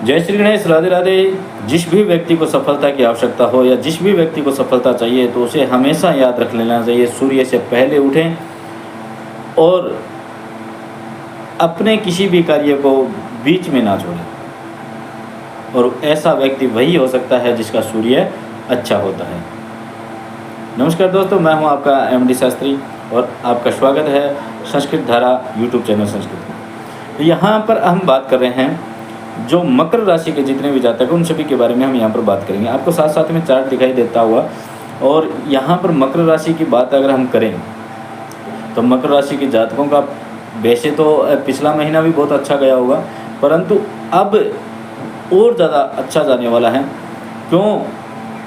जय श्री गणेश, राधे राधे। जिस भी व्यक्ति को सफलता की आवश्यकता हो या जिस भी व्यक्ति को सफलता चाहिए तो उसे हमेशा याद रख लेना चाहिए, सूर्य से पहले उठें और अपने किसी भी कार्य को बीच में ना छोड़ें। और ऐसा व्यक्ति वही हो सकता है जिसका सूर्य अच्छा होता है। नमस्कार दोस्तों, मैं हूं आपका एमडी शास्त्री और आपका स्वागत है संस्कृत धारा यूट्यूब चैनल संस्कृत में। तो यहाँ पर हम बात कर रहे हैं जो मकर राशि के जितने भी जातक हैं उन सभी के बारे में हम यहाँ पर बात करेंगे। आपको साथ साथ में चार्ट दिखाई देता हुआ। और यहाँ पर मकर राशि की बात अगर हम करें तो मकर राशि के जातकों का वैसे तो पिछला महीना भी बहुत अच्छा गया होगा, परंतु अब और ज़्यादा अच्छा जाने वाला है। क्यों?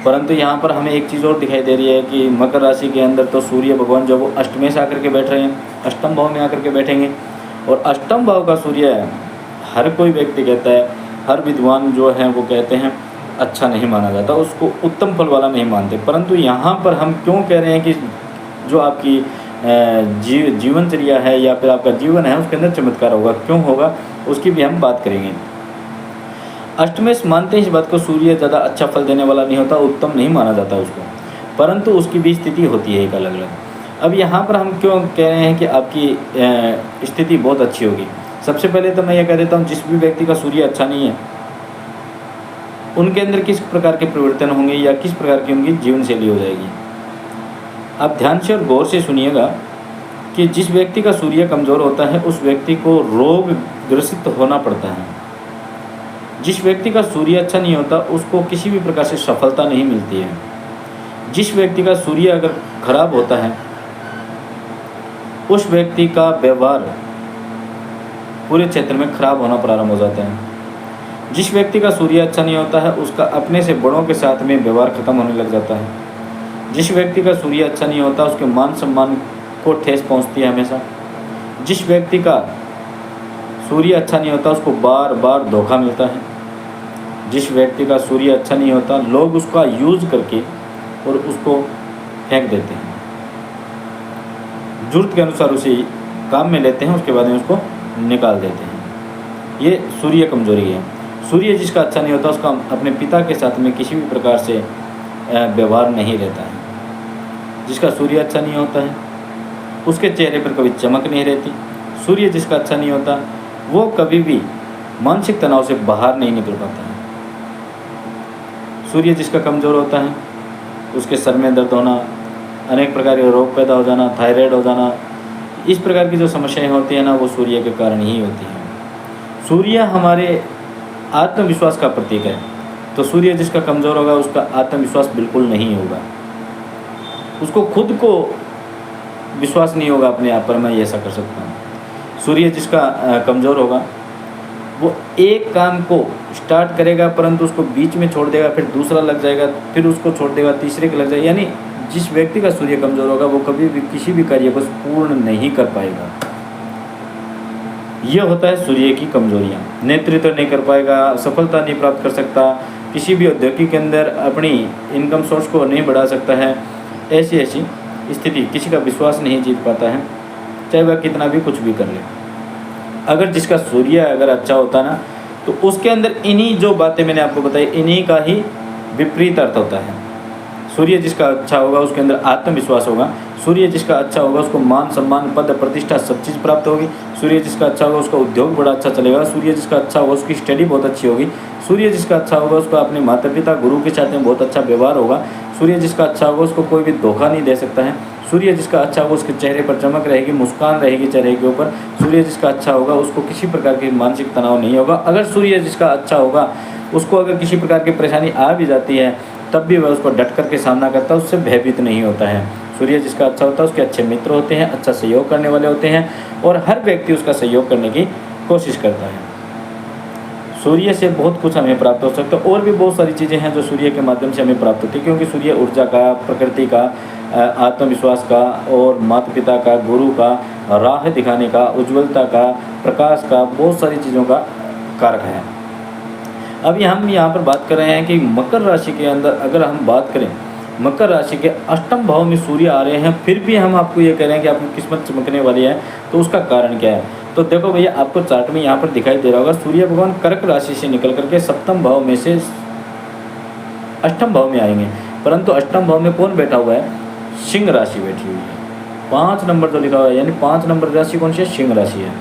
परंतु यहाँ पर हमें एक चीज़ और दिखाई दे रही है कि मकर राशि के अंदर तो सूर्य भगवान जो वो अष्टमें से आकर के बैठ रहे हैं, अष्टम भाव में आकर के बैठेंगे। और अष्टम भाव का सूर्य हर कोई व्यक्ति कहता है, हर विद्वान जो है वो कहते हैं अच्छा नहीं माना जाता, उसको उत्तम फल वाला नहीं मानते। परंतु यहाँ पर हम क्यों कह रहे हैं कि जो आपकी जीवनचर्या है या फिर आपका जीवन है उसके अंदर चमत्कार होगा, क्यों होगा उसकी भी हम बात करेंगे। अष्टमेश मानते हैं इस बात को, सूर्य ज़्यादा अच्छा फल देने वाला नहीं होता, उत्तम नहीं माना जाता उसको, परंतु उसकी भी स्थिति होती है एक अलग अलग। अब यहाँ पर हम क्यों कह रहे हैं कि आपकी स्थिति बहुत अच्छी होगी। सबसे पहले तो मैं ये कह देता हूँ, जिस भी व्यक्ति का सूर्य अच्छा नहीं है उनके अंदर किस प्रकार के परिवर्तन होंगे या किस प्रकार की उनकी जीवन शैली हो जाएगी। आप ध्यान से और गौर से सुनिएगा कि जिस व्यक्ति का सूर्य कमज़ोर होता है उस व्यक्ति को रोग ग्रसित होना पड़ता है। जिस व्यक्ति का सूर्य अच्छा नहीं होता उसको किसी भी प्रकार से सफलता नहीं मिलती है। जिस व्यक्ति का सूर्य अगर खराब होता है उस व्यक्ति का व्यवहार पूरे क्षेत्र में खराब होना प्रारंभ हो जाता है। जिस व्यक्ति का सूर्य अच्छा नहीं होता है उसका अपने से बड़ों के साथ में व्यवहार खत्म होने लग जाता है। जिस व्यक्ति का सूर्य अच्छा नहीं होता उसके मान सम्मान को ठेस पहुंचती है हमेशा। जिस व्यक्ति का सूर्य अच्छा नहीं होता उसको बार बार धोखा मिलता है। जिस व्यक्ति का सूर्य अच्छा नहीं होता लोग उसका यूज करके और उसको फेंक देते हैं, जरूरत के अनुसार उसे काम में लेते हैं, उसके बाद में उसको निकाल देते हैं। ये सूर्य कमजोरी है। सूर्य जिसका अच्छा नहीं होता उसका अपने पिता के साथ में किसी भी प्रकार से व्यवहार नहीं रहता है। जिसका सूर्य अच्छा नहीं होता है उसके चेहरे पर कभी चमक नहीं रहती। सूर्य जिसका अच्छा नहीं होता वो कभी भी मानसिक तनाव से बाहर नहीं निकल पाता है। सूर्य जिसका कमज़ोर होता है उसके सर में दर्द होना, अनेक प्रकार के रोग पैदा हो जाना, थायराइड हो जाना, इस प्रकार की जो समस्याएं होती हैं ना वो सूर्य के कारण ही होती हैं। सूर्य हमारे आत्मविश्वास का प्रतीक है, तो सूर्य जिसका कमज़ोर होगा उसका आत्मविश्वास बिल्कुल नहीं होगा, उसको खुद को विश्वास नहीं होगा अपने आप पर, मैं ये ऐसा कर सकता हूँ। सूर्य जिसका कमज़ोर होगा वो एक काम को स्टार्ट करेगा परंतु उसको बीच में छोड़ देगा, फिर दूसरा लग जाएगा, फिर उसको छोड़ देगा, तीसरे के लग जाएगा। यानी जिस व्यक्ति का सूर्य कमज़ोर होगा वो कभी भी किसी भी कार्य को पूर्ण नहीं कर पाएगा। यह होता है सूर्य की कमजोरियाँ। नेतृत्व नहीं कर पाएगा, सफलता नहीं प्राप्त कर सकता, किसी भी औद्योगिक के अंदर अपनी इनकम सोर्स को नहीं बढ़ा सकता है। ऐसी स्थिति, किसी का विश्वास नहीं जीत पाता है, चाहे वह कितना भी कुछ भी कर ले। अगर जिसका सूर्य अगर अच्छा होता ना तो उसके अंदर इन्हीं जो बातें मैंने आपको बताई इन्हीं का ही विपरीत अर्थ होता है। सूर्य जिसका अच्छा होगा उसके अंदर आत्मविश्वास होगा। सूर्य जिसका अच्छा होगा उसको मान सम्मान पद प्रतिष्ठा सब चीज़ प्राप्त होगी। सूर्य जिसका अच्छा होगा उसका उद्योग बड़ा अच्छा चलेगा। सूर्य जिसका अच्छा होगा उसकी स्टडी बहुत अच्छी होगी। सूर्य जिसका अच्छा होगा उसका अपने माता पिता गुरु के साथ में बहुत अच्छा व्यवहार होगा। सूर्य जिसका अच्छा होगा उसको कोई भी धोखा नहीं दे सकता है। सूर्य जिसका अच्छा होगा उसके चेहरे पर चमक रहेगी, मुस्कान रहेगी चेहरे के ऊपर। सूर्य जिसका अच्छा होगा उसको किसी प्रकार की मानसिक तनाव नहीं होगा। अगर सूर्य जिसका अच्छा होगा उसको अगर किसी प्रकार की परेशानी आ भी जाती है तब भी वह उसको डट करके सामना करता है, उससे भयभीत नहीं होता है। सूर्य जिसका अच्छा होता है उसके अच्छे मित्र होते हैं, अच्छा सहयोग करने वाले होते हैं और हर व्यक्ति उसका सहयोग करने की कोशिश करता है। सूर्य से बहुत कुछ हमें प्राप्त हो सकता है और भी बहुत सारी चीज़ें हैं जो सूर्य के माध्यम से हमें प्राप्त होती है, क्योंकि सूर्य ऊर्जा का, प्रकृति का, आत्मविश्वास का और माता पिता का, गुरु का, राह दिखाने का, उज्ज्वलता का, प्रकाश का, बहुत सारी चीज़ों का कारक है। अभी हम यहाँ पर बात कर रहे हैं कि मकर राशि के अंदर अगर हम बात करें, मकर राशि के अष्टम भाव में सूर्य आ रहे हैं, फिर भी हम आपको ये कह रहे हैं कि आपकी किस्मत चमकने वाली है, तो उसका कारण क्या है? तो देखो भैया, आपको चार्ट में यहाँ पर दिखाई दे रहा होगा, सूर्य भगवान कर्क राशि से निकल करके सप्तम भाव में से अष्टम भाव में आएंगे, परंतु अष्टम भाव में कौन बैठा हुआ है? सिंह राशि बैठी हुई है। 5 नंबर जो लिखा हुआ है, यानी 5 नंबर राशि कौन सी है? सिंह राशि है।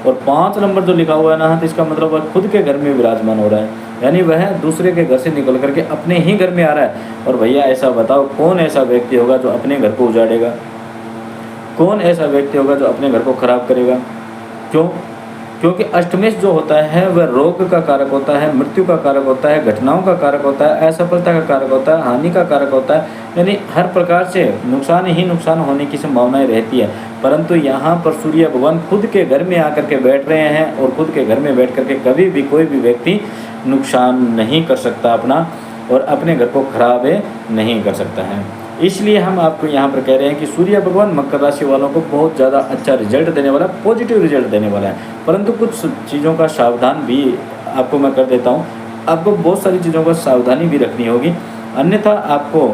और 5 नंबर जो लिखा हुआ है ना, तो इसका मतलब वह खुद के घर में विराजमान हो रहा है, यानी वह दूसरे के घर से निकल करके अपने ही घर में आ रहा है। और भैया ऐसा बताओ, कौन ऐसा व्यक्ति होगा जो अपने घर को उजाड़ेगा? कौन ऐसा व्यक्ति होगा जो अपने घर को खराब करेगा? क्यों? क्योंकि अष्टमेश जो होता है वह रोग का कारक होता है, मृत्यु का कारक होता है, घटनाओं का कारक होता है, असफलता का कारक होता है, हानि का कारक होता है, यानी हर प्रकार से नुकसान ही नुकसान होने की संभावनाएं रहती है। परंतु यहाँ पर सूर्य भगवान खुद के घर में आकर के बैठ रहे हैं, और खुद के घर में बैठ करके कभी भी कोई भी व्यक्ति नुकसान नहीं कर सकता अपना, और अपने घर को खराब नहीं कर सकता है। इसलिए हम आपको यहाँ पर कह रहे हैं कि सूर्य भगवान मकर राशि वालों को बहुत ज़्यादा अच्छा रिजल्ट देने वाला है, पॉजिटिव रिजल्ट देने वाला है। परंतु कुछ चीज़ों का सावधान भी आपको मैं कर देता हूँ। आपको बहुत सारी चीज़ों का सावधानी भी रखनी होगी, अन्यथा आपको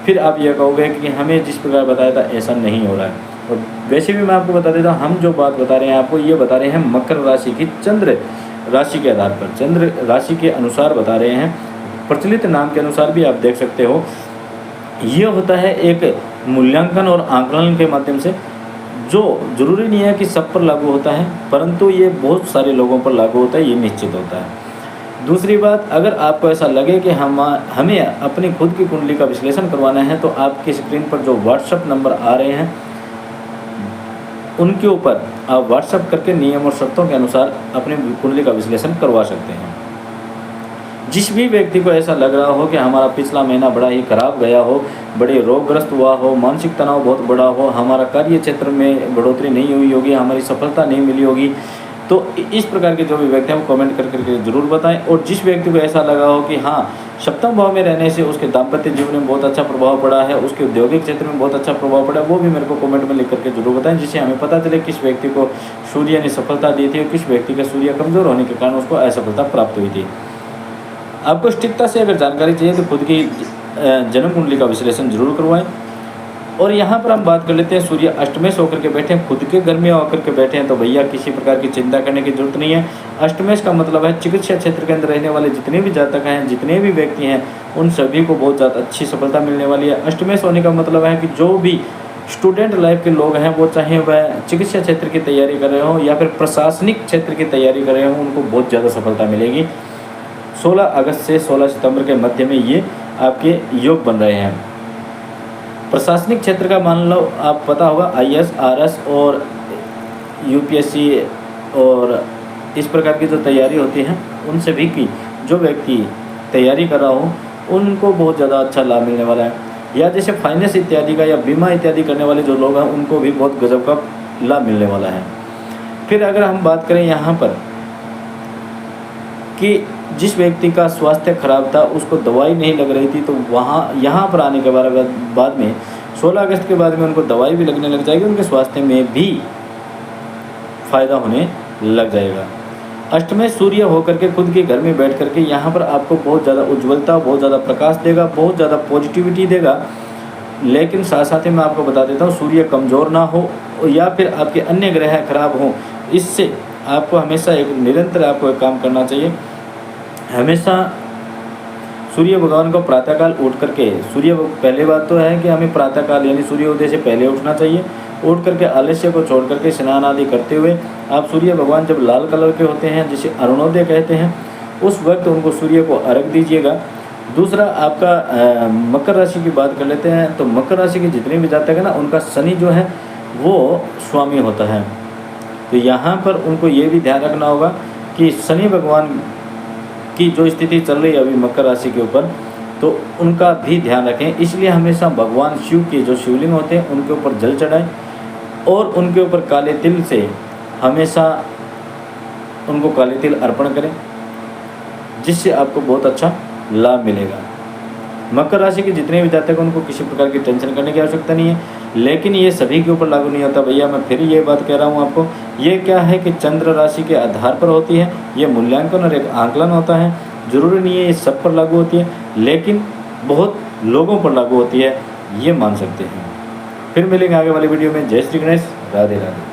फिर आप ये कहोगे कि हमें जिस प्रकार बताया था ऐसा नहीं हो रहा है। और वैसे भी मैं आपको बता देता हूँ, हम जो बात बता रहे हैं आपको, ये बता रहे हैं मकर राशि की चंद्र राशि के आधार पर, चंद्र राशि के अनुसार बता रहे हैं। प्रचलित नाम के अनुसार भी आप देख सकते हो। ये होता है एक मूल्यांकन और आकलन के माध्यम से, जो जरूरी नहीं है कि सब पर लागू होता है, परंतु ये बहुत सारे लोगों पर लागू होता है, ये निश्चित होता है। दूसरी बात, अगर आपको ऐसा लगे कि हमें अपनी खुद की कुंडली का विश्लेषण करवाना है, तो आपकी स्क्रीन पर जो व्हाट्सएप नंबर आ रहे हैं उनके ऊपर आप व्हाट्सएप करके नियम और शर्तों के अनुसार अपनी कुंडली का विश्लेषण करवा सकते हैं। जिस भी व्यक्ति को ऐसा लग रहा हो कि हमारा पिछला महीना बड़ा ही खराब गया हो, बड़े रोगग्रस्त हुआ हो, मानसिक तनाव बहुत बड़ा हो, हमारा कार्य क्षेत्र में बढ़ोतरी नहीं हुई होगी, हमारी सफलता नहीं मिली होगी, तो इस प्रकार के जो भी व्यक्ति हैं वो कमेंट करके ज़रूर बताएं। और जिस व्यक्ति को ऐसा लगा हो कि हाँ, सप्तम भाव में रहने से उसके दाम्पत्य जीवन में बहुत अच्छा प्रभाव पड़ा है, उसके औद्योगिक क्षेत्र में बहुत अच्छा प्रभाव पड़ा है, वो भी मेरे को कमेंट में लिख करके जरूर बताएं, जिससे हमें पता चले किस व्यक्ति को सूर्य ने सफलता दी थी और किस व्यक्ति का सूर्य कमज़ोर होने के कारण उसको असफलता प्राप्त हुई थी। आपको सटीकता से अगर जानकारी चाहिए तो खुद की जन्म कुंडली का विश्लेषण जरूर करवाएं। और यहाँ पर हम बात कर लेते हैं, सूर्य अष्टमेश होकर के बैठे हैं, खुद के घर में होकर के बैठे हैं, तो भैया किसी प्रकार की चिंता करने की जरूरत नहीं है। अष्टमेश का मतलब है चिकित्सा क्षेत्र के अंदर रहने वाले जितने भी जातक हैं, जितने भी व्यक्ति हैं, उन सभी को बहुत ज़्यादा अच्छी सफलता मिलने वाली है। अष्टमेश होने का मतलब है कि जो भी स्टूडेंट लाइफ के लोग हैं, वो चाहे वह चिकित्सा क्षेत्र की तैयारी कर रहे हों या फिर प्रशासनिक क्षेत्र की तैयारी कर रहे हों, उनको बहुत ज़्यादा सफलता मिलेगी। 16 अगस्त से 16 सितंबर के मध्य में ये आपके योग बन रहे हैं। प्रशासनिक क्षेत्र का मान लो आप पता होगा, IAS, RS और UPSC और इस प्रकार की जो तैयारी होती है, उन सभी की जो व्यक्ति तैयारी कर रहा हो उनको बहुत ज़्यादा अच्छा लाभ मिलने वाला है। या जैसे फाइनेंस इत्यादि का या बीमा इत्यादि करने वाले जो लोग हैं, उनको भी बहुत गजब का लाभ मिलने वाला है। फिर अगर हम बात करें यहाँ पर कि जिस व्यक्ति का स्वास्थ्य खराब था, उसको दवाई नहीं लग रही थी, तो यहाँ पर आने के बाद में 16 अगस्त के बाद में उनको दवाई भी लगने लग जाएगी, उनके स्वास्थ्य में भी फायदा होने लग जाएगा। अष्टमेश सूर्य होकर के खुद के घर में बैठ करके यहाँ पर आपको बहुत ज़्यादा उज्ज्वलता, बहुत ज़्यादा प्रकाश देगा, बहुत ज़्यादा पॉजिटिविटी देगा। लेकिन साथ साथ ही मैं आपको बता देता हूँ, सूर्य कमज़ोर ना हो या फिर आपके अन्य ग्रह खराब हों, इससे आपको हमेशा एक निरंतर आपको एक काम करना चाहिए। हमेशा सूर्य भगवान को प्रातःकाल उठ करके, पहले बात तो है कि हमें प्रातःकाल यानी सूर्योदय से पहले उठना चाहिए। उठ करके आलस्य को छोड़ करके स्नान आदि करते हुए आप सूर्य भगवान जब लाल कलर के होते हैं, जिसे अरुणोदय कहते हैं, उस वक्त उनको सूर्य को अर्घ दीजिएगा। दूसरा आपका मकर राशि की बात कर लेते हैं, तो मकर राशि के जितने भी जातक हैं ना, उनका शनि जो है वो स्वामी होता है। तो यहाँ पर उनको ये भी ध्यान रखना होगा कि शनि भगवान की जो स्थिति चल रही है अभी मकर राशि के ऊपर, तो उनका भी ध्यान रखें। इसलिए हमेशा भगवान शिव के जो शिवलिंग होते हैं उनके ऊपर जल चढ़ाएं और उनके ऊपर काले तिल से हमेशा उनको काले तिल अर्पण करें, जिससे आपको बहुत अच्छा लाभ मिलेगा। मकर राशि के जितने भी जातक हैं उनको किसी प्रकार की टेंशन करने की आवश्यकता नहीं है, लेकिन ये सभी के ऊपर लागू नहीं होता भैया। मैं फिर ये बात कह रहा हूँ आपको, ये क्या है कि चंद्र राशि के आधार पर होती है, ये मूल्यांकन और एक आंकलन होता है। ज़रूरी नहीं है ये सब पर लागू होती है, लेकिन बहुत लोगों पर लागू होती है, ये मान सकते हैं। फिर मिलेंगे आगे वाली वीडियो में। जय श्री गणेश, राधे राधे।